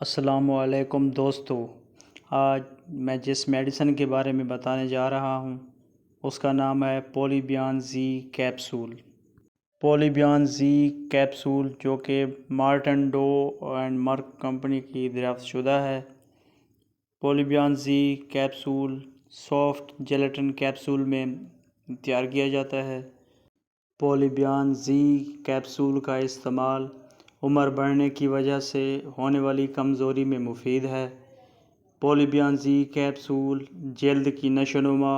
السلام علیکم دوستو، آج میں جس میڈیسن کے بارے میں بتانے جا رہا ہوں اس کا نام ہے پولیبیان زی کیپسول۔ پولیبیان زی کیپسول جو کہ Martin do and Mirkh company کی دریافت شدہ ہے۔ پولیبیان Z capsule soft gelatin capsule میں تیار کیا جاتا ہے۔ پولیبیان زی کیپسول کا استعمال عمر بڑھنے کی وجہ سے ہونے والی کمزوری میں مفید ہے۔ پولیبیان زی کیپسول جلد کی نشو و نما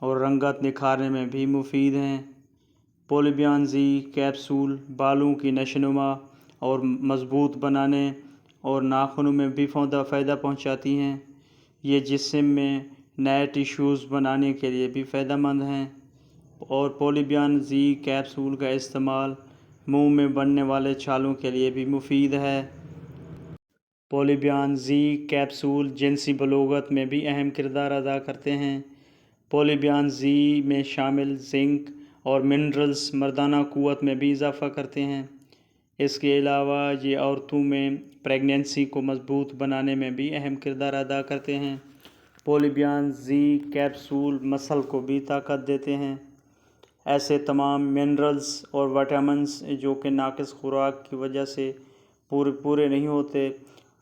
اور رنگت نکھارنے میں بھی مفید ہیں۔ پولیبیان زی کیپسول بالوں کی نشو و نما اور مضبوط بنانے اور ناخنوں میں بھی فائدہ پہنچاتی ہیں۔ یہ جسم میں نئے ٹیشوز بنانے کے لیے بھی فائدہ مند ہیں، اور پولیبیان زی کیپسول کا استعمال منہ میں بننے والے چھالوں کے لیے بھی مفید ہے۔ پولیبیان زی کیپسول جنسی بلوغت میں بھی اہم کردار ادا کرتے ہیں۔ پولیبیان زی میں شامل زنک اور منرلز مردانہ قوت میں بھی اضافہ کرتے ہیں۔ اس کے علاوہ یہ عورتوں میں پریگنینسی کو مضبوط بنانے میں بھی اہم کردار ادا کرتے ہیں۔ پولیبیان زی کیپسول مسل کو بھی طاقت دیتے ہیں۔ ایسے تمام منرلز اور وٹامنز جو کہ ناقص خوراک کی وجہ سے پورے نہیں ہوتے،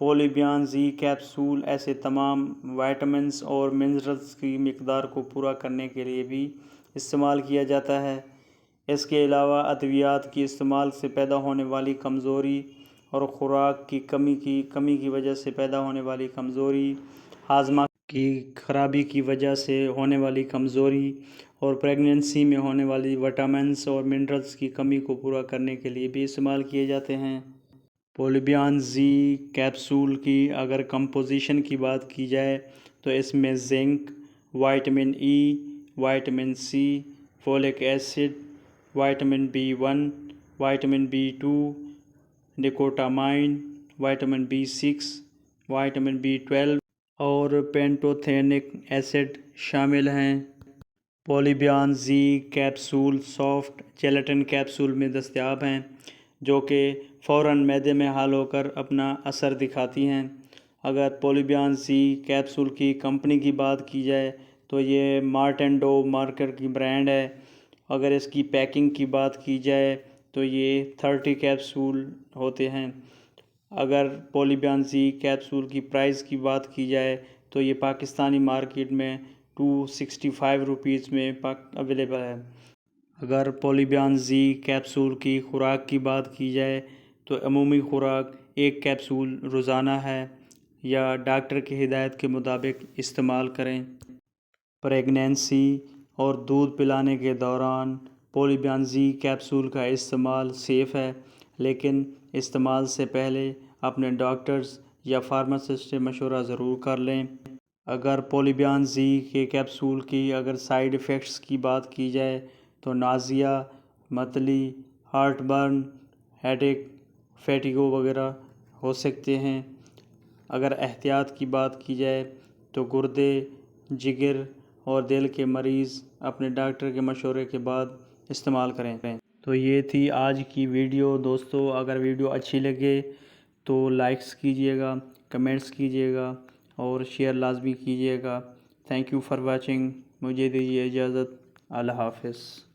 پولیبیان زی کیپسول ایسے تمام وٹامنز اور منرلز کی مقدار کو پورا کرنے کے لیے بھی استعمال کیا جاتا ہے۔ اس کے علاوہ ادویات کے استعمال سے پیدا ہونے والی کمزوری اور خوراک کی کمی کی وجہ سے پیدا ہونے والی کمزوری، ہاضمہ کی خرابی کی وجہ سے ہونے والی کمزوری اور پریگنینسی میں ہونے والی وٹامنز اور منرلز کی کمی کو پورا کرنے کے لیے بھی استعمال کیے جاتے ہیں۔ پولیبیان زی کیپسول کی اگر کمپوزیشن کی بات کی جائے تو اس میں zinc, vitamin E, vitamin C, folic acid, vitamin B1، vitamin B2، nicotinamide, vitamin B6، vitamin B12 اور پینٹوتھینک ایسڈ شامل ہیں۔ Polybion Z capsule soft gelatin capsule میں دستیاب ہیں، جو کہ فوراً معدے میں حل ہو کر اپنا اثر دکھاتی ہیں۔ اگر پولیبیان زی کیپسول کی کمپنی کی بات کی جائے تو یہ مارٹن ڈو مارکر کی برانڈ ہے۔ اگر اس کی پیکنگ کی بات کی جائے تو یہ 30 کیپسول ہوتے ہیں۔ اگر پولیبیان زی کیپسول کی پرائز کی بات کی جائے تو یہ پاکستانی مارکیٹ میں 265 روپیز میں اویلیبل ہے۔ اگر پولیبیان زی کیپسول کی خوراک کی بات کی جائے تو عمومی خوراک 1 کیپسول روزانہ ہے یا ڈاکٹر کی ہدایت کے مطابق استعمال کریں۔ پریگنینسی اور دودھ پلانے کے دوران پولیبیان زی کیپسول کا استعمال سیف ہے، لیکن استعمال سے پہلے اپنے ڈاکٹرز یا فارماسسٹ سے مشورہ ضرور کر لیں۔ اگر پولیبیان زی کے کیپسول کی اگر سائیڈ ایفیکٹس کی بات کی جائے تو نازیہ، متلی، ہارٹ برن، ہیڈیک، فیٹیگو وغیرہ ہو سکتے ہیں۔ اگر احتیاط کی بات کی جائے تو گردے، جگر اور دل کے مریض اپنے ڈاکٹر کے مشورے کے بعد استعمال کریں۔ تو یہ تھی آج کی ویڈیو دوستو۔ اگر ویڈیو اچھی لگے تو لائکس کیجئے گا، کمنٹس کیجئے گا اور شیئر لازمی کیجئے گا۔ Thank you for watching. مجھے دیجیے اجازت۔ اللہ حافظ۔